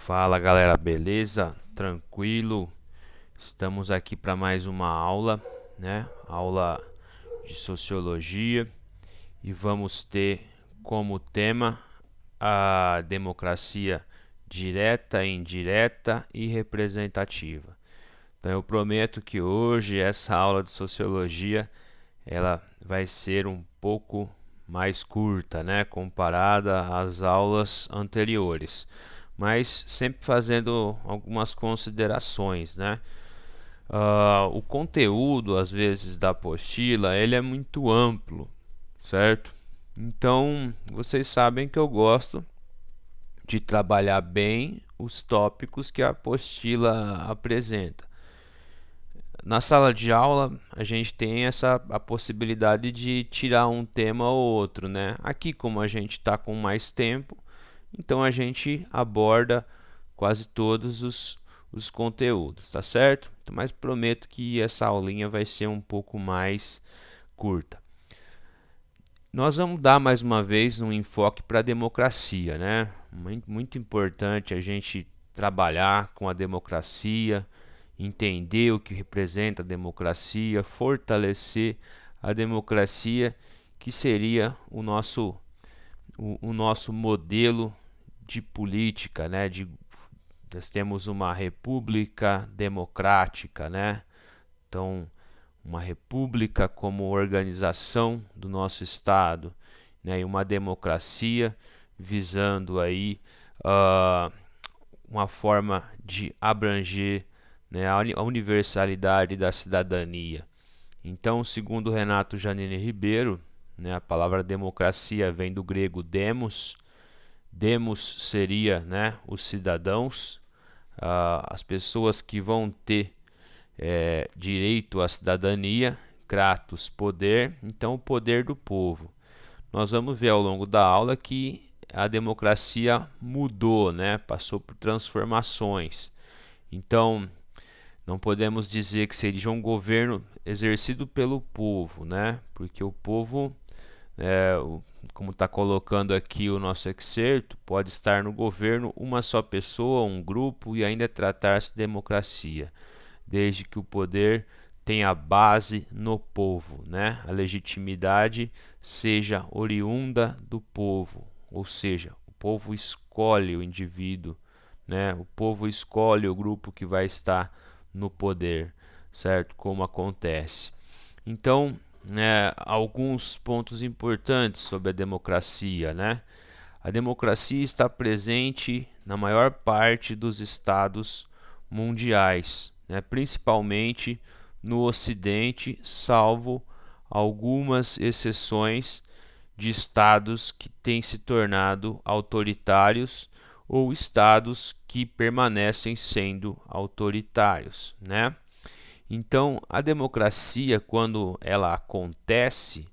Fala galera, beleza? Tranquilo? Estamos aqui para mais uma aula, né? Aula de sociologia e vamos ter como tema a democracia direta, indireta e representativa. Então eu prometo que hoje essa aula de sociologia ela vai ser um pouco mais curta, né, comparada às aulas anteriores, mas sempre fazendo algumas considerações, né? O conteúdo, às vezes, da apostila, ele é muito amplo, certo? Então, vocês sabem que eu gosto de trabalhar bem os tópicos que a apostila apresenta. Na sala de aula, a gente tem a possibilidade de tirar um tema ou outro, né? Aqui, como a gente está com mais tempo, então a gente aborda quase todos os conteúdos, tá certo? Então, mas prometo que essa aulinha vai ser um pouco mais curta. Nós vamos dar mais uma vez um enfoque para a democracia, né? Muito importante a gente trabalhar com a democracia, entender o que representa a democracia, fortalecer a democracia, que seria o nosso modelo de política, né? Nós temos uma república democrática, né? Então, uma república como organização do nosso Estado, né? E uma democracia visando aí uma forma de abranger, né, a universalidade da cidadania. Então, segundo Renato Janine Ribeiro, né, a palavra democracia vem do grego demos. Demos seria, né, os cidadãos, as pessoas que vão ter direito à cidadania, kratos, poder, então o poder do povo. Nós vamos ver ao longo da aula que a democracia mudou, né, passou por transformações. Então, não podemos dizer que seja um governo exercido pelo povo, né? Porque o povo, como está colocando aqui o nosso excerto, pode estar no governo uma só pessoa, um grupo e ainda tratar-se de democracia, desde que o poder tenha base no povo, né? A legitimidade seja oriunda do povo, ou seja, o povo escolhe o indivíduo, né? O povo escolhe o grupo que vai estar no poder, certo? Como acontece. Então, alguns pontos importantes sobre a democracia, né? A democracia está presente na maior parte dos estados mundiais, né? Principalmente no Ocidente, salvo algumas exceções de estados que têm se tornado autoritários ou estados que permanecem sendo autoritários, né? Então, a democracia, quando ela acontece,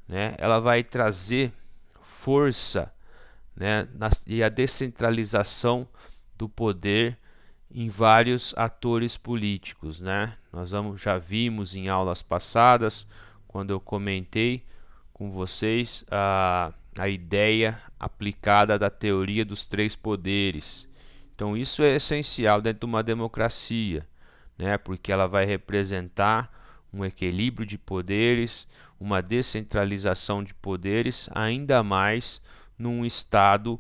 né, ela vai trazer força, né, e a descentralização do poder em vários atores políticos, né? Já vimos em aulas passadas, quando eu comentei com vocês a ideia aplicada da teoria dos três poderes. Então isso é essencial dentro de uma democracia, né? Porque ela vai representar um equilíbrio de poderes, uma descentralização de poderes, ainda mais num Estado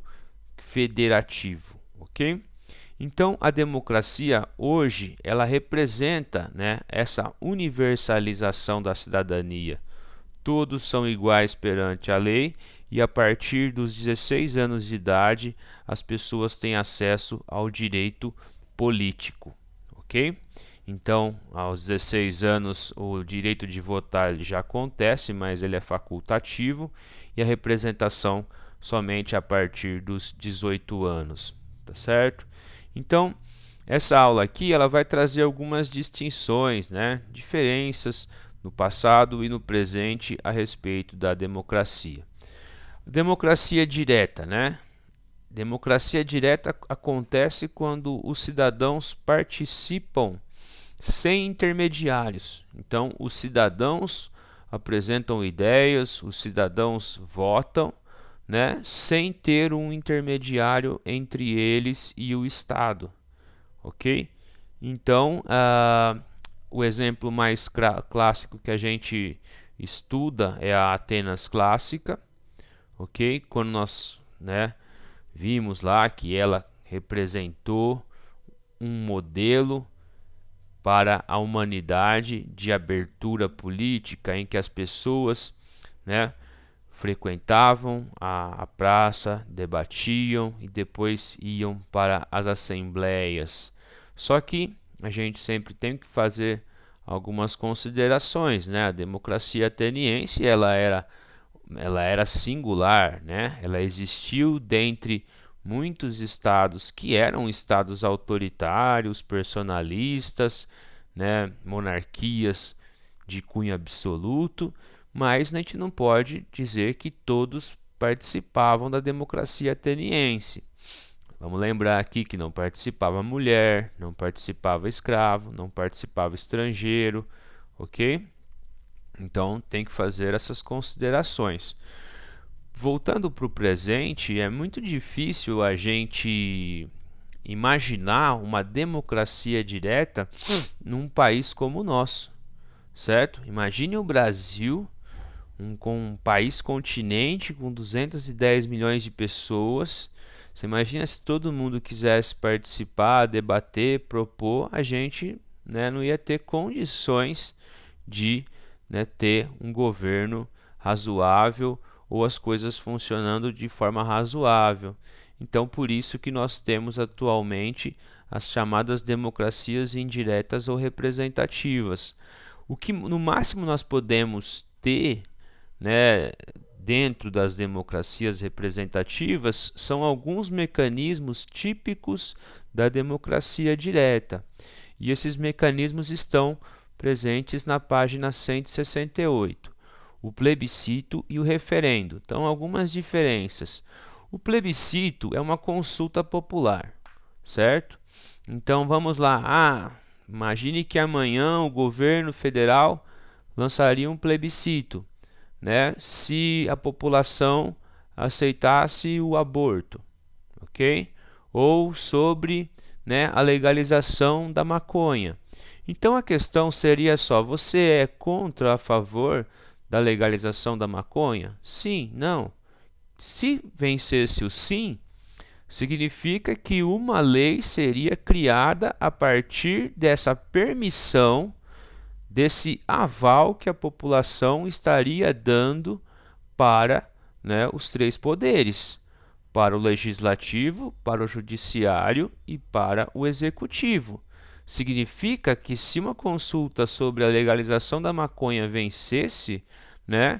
federativo, ok? Então, a democracia hoje ela representa, né, essa universalização da cidadania. Todos são iguais perante a lei e a partir dos 16 anos de idade as pessoas têm acesso ao direito político, ok? Então, aos 16 anos o direito de votar ele já acontece, mas ele é facultativo e a representação somente a partir dos 18 anos, tá certo? Então, essa aula aqui ela vai trazer algumas distinções, né? Diferenças no passado e no presente a respeito da democracia. Democracia direta, né? Democracia direta acontece quando os cidadãos participam sem intermediários. Então, os cidadãos apresentam ideias, os cidadãos votam, né, sem ter um intermediário entre eles e o Estado, ok? Então, o exemplo mais clássico que a gente estuda é a Atenas clássica, ok? Quando nós, né, vimos lá que ela representou um modelo para a humanidade de abertura política em que as pessoas, né, frequentavam a praça, debatiam e depois iam para as assembleias. Só que a gente sempre tem que fazer algumas considerações, né? A democracia ateniense ela era singular, né? Ela existiu dentre muitos estados que eram estados autoritários, personalistas, né? Monarquias de cunho absoluto, mas a gente não pode dizer que todos participavam da democracia ateniense. Vamos lembrar aqui que não participava mulher, não participava escravo, não participava estrangeiro, ok? Então tem que fazer essas considerações. Voltando para o presente, é muito difícil a gente imaginar uma democracia direta num país como o nosso, certo? Imagine o Brasil, um país continente com 210 milhões de pessoas. Você imagina se todo mundo quisesse participar, debater, propor, a gente, né, não ia ter condições de, né, ter um governo razoável ou as coisas funcionando de forma razoável. Então, por isso que nós temos atualmente as chamadas democracias indiretas ou representativas. O que no máximo nós podemos ter, né, dentro das democracias representativas são alguns mecanismos típicos da democracia direta. E esses mecanismos estão presentes na página 168. O plebiscito e o referendo. Então, algumas diferenças. O plebiscito é uma consulta popular, certo? Então, vamos lá. Imagine que amanhã o governo federal lançaria um plebiscito, né, se a população aceitasse o aborto, ok? Ou sobre, né, a legalização da maconha. Então a questão seria só: você é contra ou a favor da legalização da maconha? Sim, não. Se vencesse o sim, significa que uma lei seria criada a partir dessa permissão, desse aval que a população estaria dando para, né, os três poderes, para o legislativo, para o judiciário e para o executivo. Significa que se uma consulta sobre a legalização da maconha vencesse, né,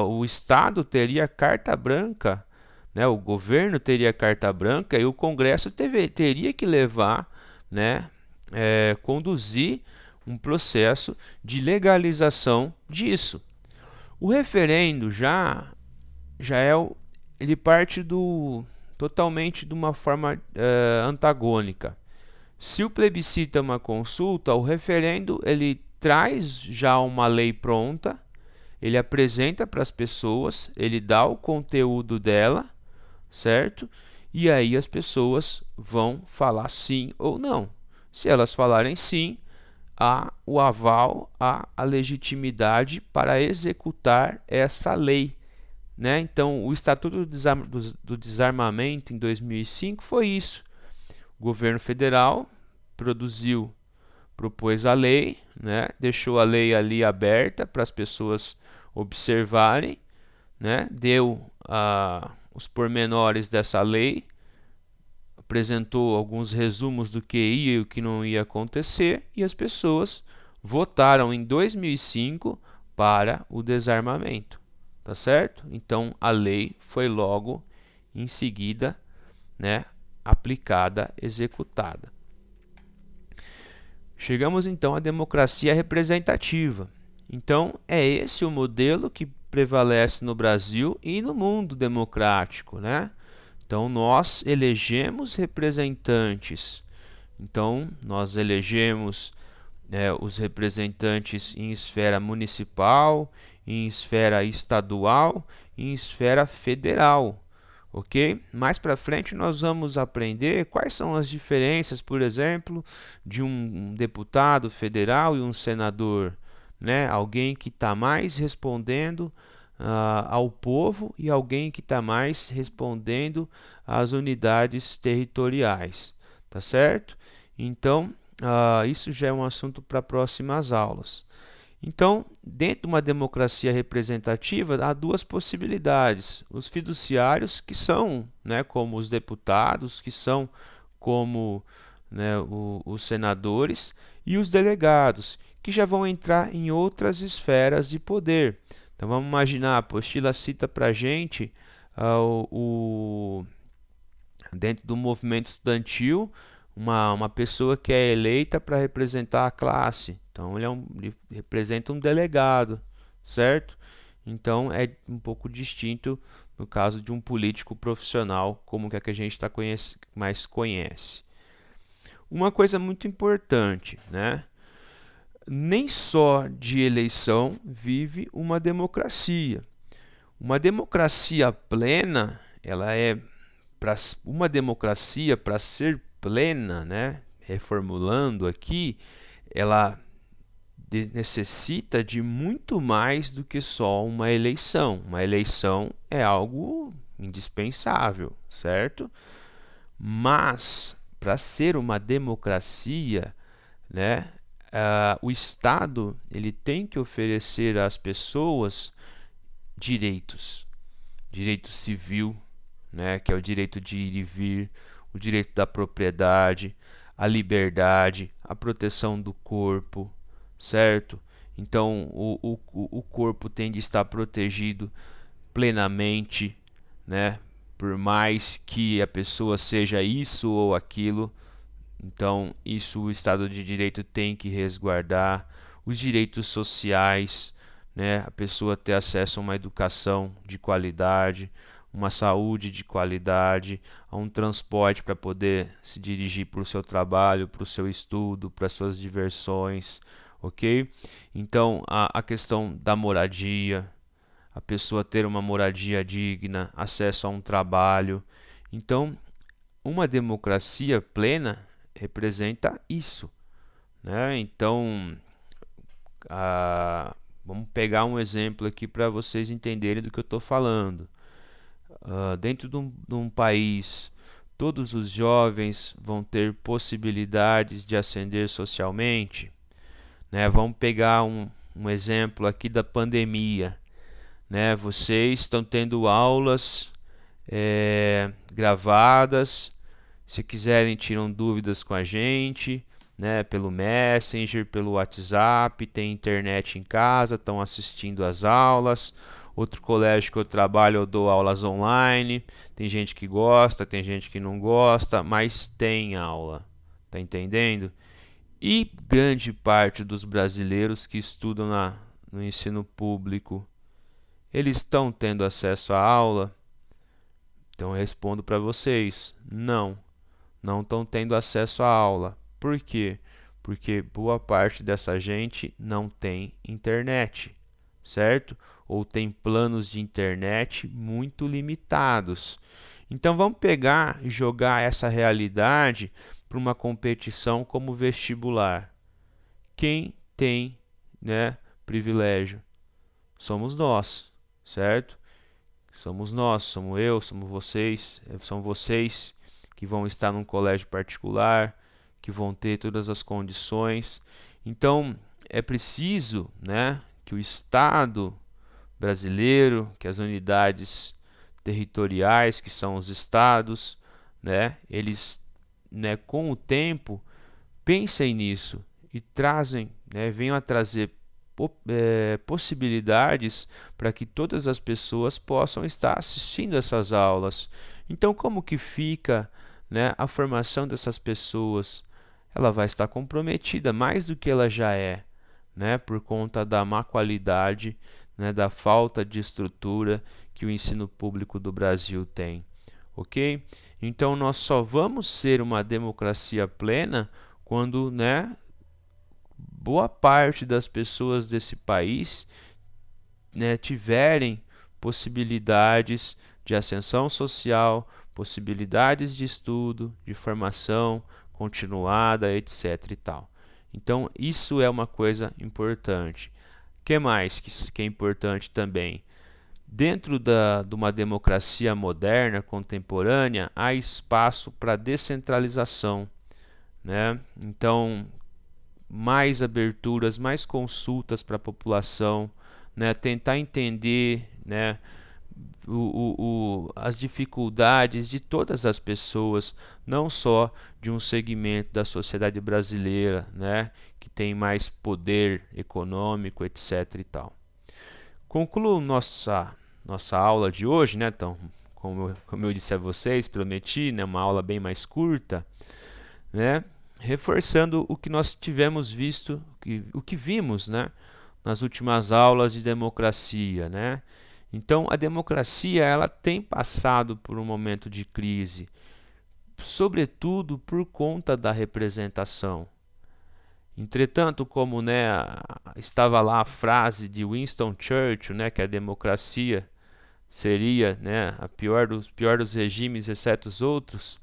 o Estado teria carta branca, né, o governo teria carta branca e o Congresso teria que levar, né, conduzir um processo de legalização disso. O referendo ele parte totalmente de uma forma antagônica. Se o plebiscito é uma consulta, o referendo ele traz já uma lei pronta, ele apresenta para as pessoas, ele dá o conteúdo dela, certo? E aí as pessoas vão falar sim ou não. Se elas falarem sim, há o aval, há a legitimidade para executar essa lei, né? Então, o Estatuto do Desarmamento em 2005 foi isso. O governo federal propôs a lei, né? Deixou a lei ali aberta para as pessoas observarem, né? Deu os pormenores dessa lei, apresentou alguns resumos do que ia e o que não ia acontecer, e as pessoas votaram em 2005 para o desarmamento, tá certo? Então a lei foi logo em seguida, né, aplicada, executada. Chegamos então à democracia representativa. Então é esse o modelo que prevalece no Brasil e no mundo democrático, né? Então, nós elegemos representantes. Então, nós elegemos os representantes em esfera municipal, em esfera estadual em esfera federal. Ok? Mais para frente nós vamos aprender quais são as diferenças, por exemplo, de um deputado federal e um senador, né? Alguém que está mais respondendo ao povo e alguém que está mais respondendo às unidades territoriais, tá certo? Então, isso já é um assunto para próximas aulas. Então, dentro de uma democracia representativa, há duas possibilidades. Os fiduciários, que são, né, como os deputados, que são como, né, os senadores, e os delegados, que já vão entrar em outras esferas de poder. Então, vamos imaginar, a apostila cita para a gente dentro do movimento estudantil, uma pessoa que é eleita para representar a classe. Então, ele representa um delegado, certo? Então, é um pouco distinto no caso de um político profissional, como que a gente mais conhece. Uma coisa muito importante, né? Nem só de eleição vive uma democracia. Uma democracia plena, ela é uma democracia, para ser plena, né? Reformulando aqui, ela necessita de muito mais do que só uma eleição. Uma eleição é algo indispensável, certo? Mas, para ser uma democracia, né, o Estado ele tem que oferecer às pessoas direitos. Direito civil, né, que é o direito de ir e vir, o direito da propriedade, a liberdade, a proteção do corpo, certo? Então, o corpo tem de estar protegido plenamente, né? Por mais que a pessoa seja isso ou aquilo, então isso o Estado de Direito tem que resguardar. Os direitos sociais, né? A pessoa ter acesso a uma educação de qualidade, uma saúde de qualidade, a um transporte para poder se dirigir para o seu trabalho, para o seu estudo, para suas diversões, ok? Então, a questão da moradia, a pessoa ter uma moradia digna, acesso a um trabalho. Então, uma democracia plena representa isso, né? Então, vamos pegar um exemplo aqui para vocês entenderem do que eu estou falando. Dentro de um país, todos os jovens vão ter possibilidades de ascender socialmente, né? Vamos pegar um exemplo aqui da pandemia, né? Vocês estão tendo aulas gravadas. Se quiserem, tiram dúvidas com a gente, né? Pelo Messenger, pelo WhatsApp, tem internet em casa, estão assistindo às aulas. Outro colégio que eu trabalho, eu dou aulas online. Tem gente que gosta, tem gente que não gosta, mas tem aula. Tá entendendo? E grande parte dos brasileiros que estudam no ensino público, eles estão tendo acesso à aula? Então eu respondo para vocês: não estão tendo acesso à aula. Por quê? Porque boa parte dessa gente não tem internet, certo? Ou tem planos de internet muito limitados. Então vamos pegar e jogar essa realidade para uma competição como vestibular. Quem tem, né, privilégio? Somos nós, certo? Somos nós, somos eu, somos vocês, são vocês que vão estar num colégio particular, que vão ter todas as condições. Então, é preciso, né, que o Estado brasileiro, que as unidades territoriais, que são os estados, né, eles, né, com o tempo, pensem nisso e venham a trazer possibilidades para que todas as pessoas possam estar assistindo essas aulas. Então, como que fica, né, a formação dessas pessoas? Ela vai estar comprometida mais do que ela já é, né, por conta da má qualidade, né, da falta de estrutura que o ensino público do Brasil tem. Ok? Então, nós só vamos ser uma democracia plena quando, né, boa parte das pessoas desse país, né, tiverem possibilidades de ascensão social, possibilidades de estudo, de formação continuada, etc. e tal. Então, isso é uma coisa importante. O que mais que é importante também? Dentro de uma democracia moderna, contemporânea, há espaço para descentralização, né? Então, mais aberturas, mais consultas para a população, né? Tentar entender, né? As dificuldades de todas as pessoas, não só de um segmento da sociedade brasileira, né, que tem mais poder econômico, etc. e tal. Concluo nossa aula de hoje, né? Então, como eu disse a vocês, prometi, né, uma aula bem mais curta, né, reforçando o que nós tivemos visto, o que vimos, né, nas últimas aulas de democracia, né? Então, a democracia ela tem passado por um momento de crise, sobretudo por conta da representação. Entretanto, como, né, estava lá a frase de Winston Churchill, né, que a democracia seria, né, a pior dos regimes, exceto os outros,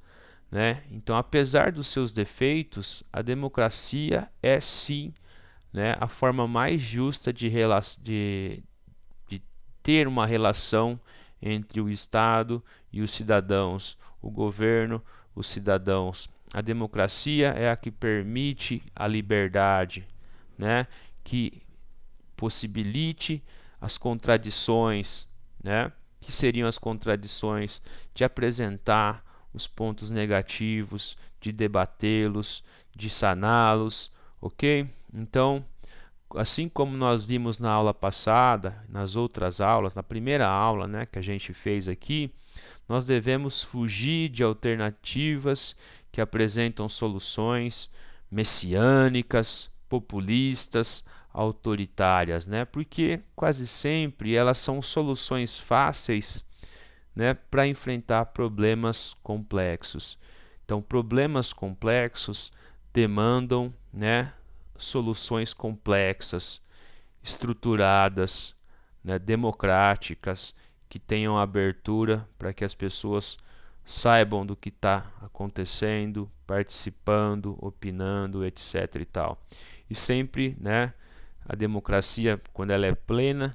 né? Então, apesar dos seus defeitos, a democracia é sim, né, a forma mais justa de ter uma relação entre o Estado e os cidadãos, o governo, os cidadãos. A democracia é a que permite a liberdade, né? Que possibilite as contradições, né? Que seriam as contradições de apresentar os pontos negativos, de debatê-los, de saná-los, ok? Então, assim como nós vimos na aula passada, nas outras aulas, na primeira aula, né, que a gente fez aqui, nós devemos fugir de alternativas que apresentam soluções messiânicas, populistas, autoritárias, né? Porque quase sempre elas são soluções fáceis, né, para enfrentar problemas complexos. Então, problemas complexos demandam, né, soluções complexas, estruturadas, né, democráticas, que tenham abertura para que as pessoas saibam do que está acontecendo, participando, opinando, etc. e tal. E sempre, né, a democracia, quando ela é plena,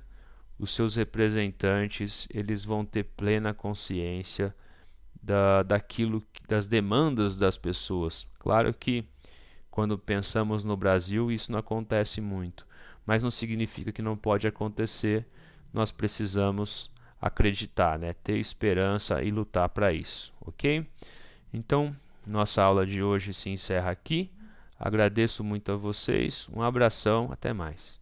os seus representantes eles vão ter plena consciência das demandas das pessoas. Claro que quando pensamos no Brasil, isso não acontece muito, mas não significa que não pode acontecer. Nós precisamos acreditar, né? Ter esperança e lutar para isso, ok? Então, nossa aula de hoje se encerra aqui. Agradeço muito a vocês, um abração, até mais.